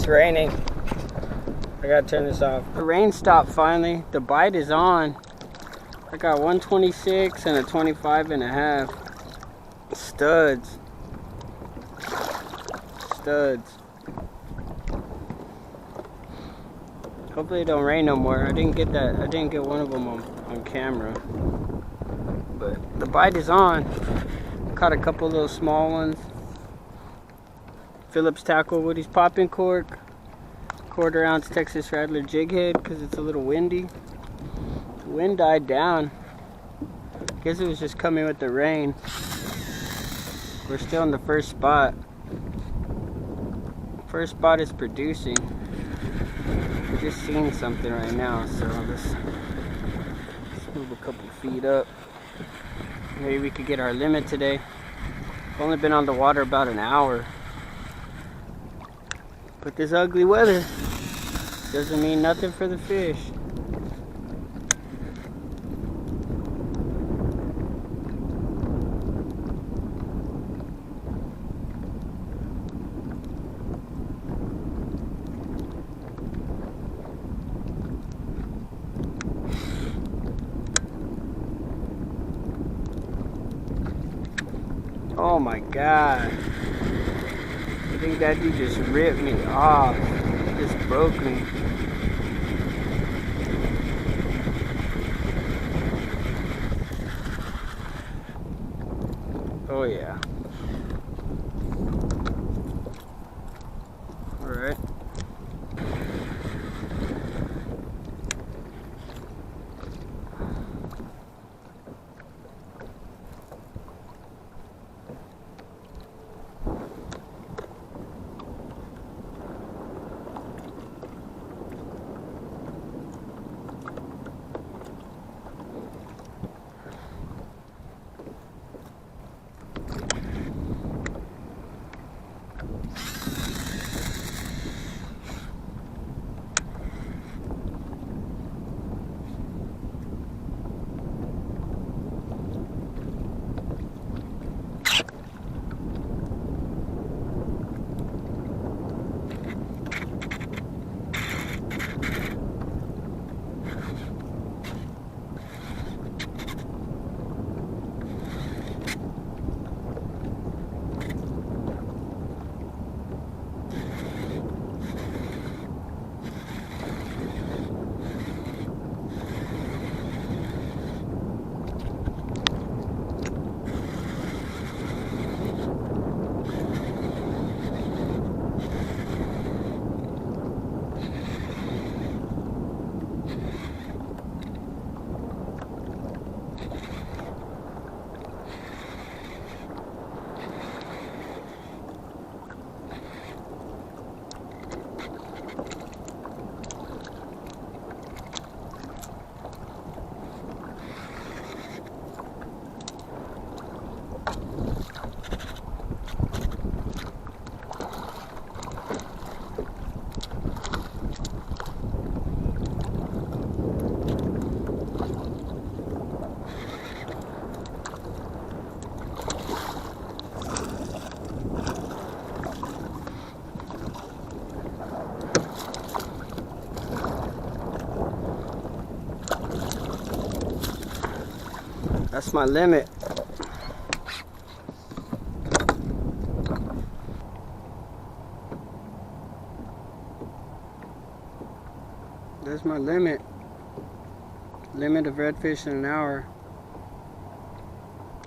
It's raining. I gotta turn this off. The rain stopped finally. The bite is on. I got 126 and a 25.5. Studs. Studs. Hopefully it don't rain no more. I didn't get one of them on camera. But the bite is on. Caught a couple little small ones. Phillips tackle with his popping cork. 1/4 ounce Texas Rattler jig head because it's a little windy. The wind died down. Guess it was just coming with the rain. We're still in the first spot. First spot is producing. We're just seeing something right now, so let's move a couple feet up. Maybe we could get our limit today. I've only been on the water about an hour. But this ugly weather doesn't mean nothing for the fish. Oh my God. I think that dude just ripped me off. Just broke me. Oh yeah. All right. That's my limit. That's my limit. Limit of redfish in an hour.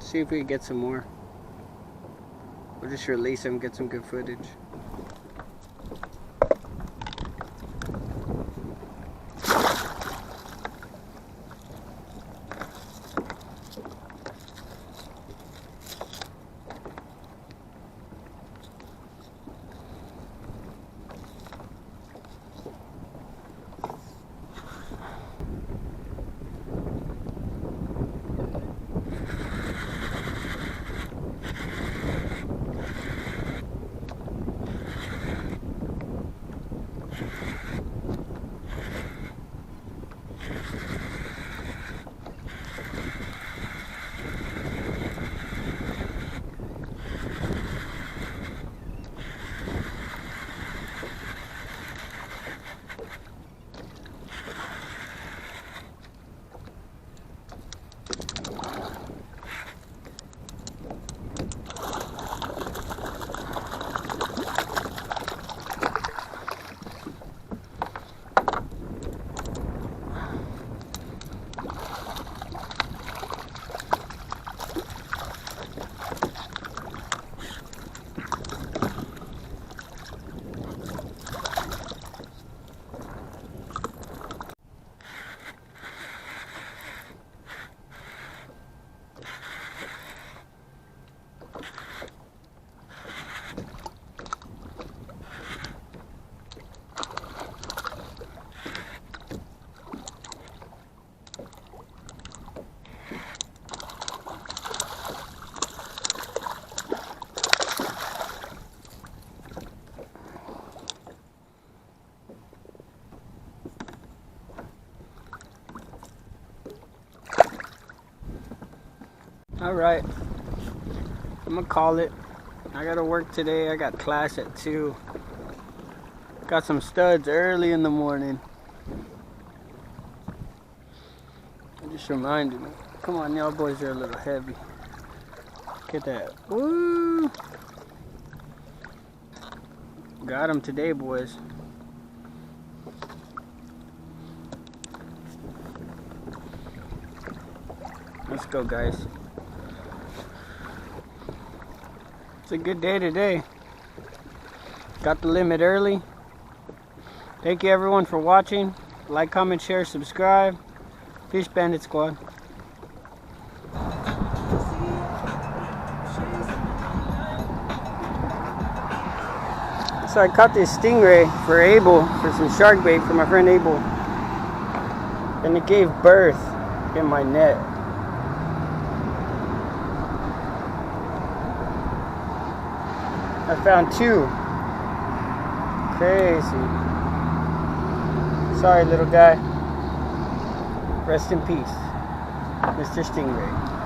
See if we can get some more. We'll just release them, get some good footage. Alright, I'm gonna call it. I gotta work today. I got class at 2. Got some studs early in the morning. I just reminded me. Come on, y'all boys are a little heavy. Look at that. Woo! Got them today, boys. Let's go, guys. It's a good day today. Got the limit early. Thank you everyone for watching. Like, comment, share, subscribe. Fish Bandit Squad. So I caught this stingray for Abel, for some shark bait for my friend Abel. And it gave birth in my net. I found 2. Crazy. Sorry, little guy. Rest in peace, Mr. Stingray.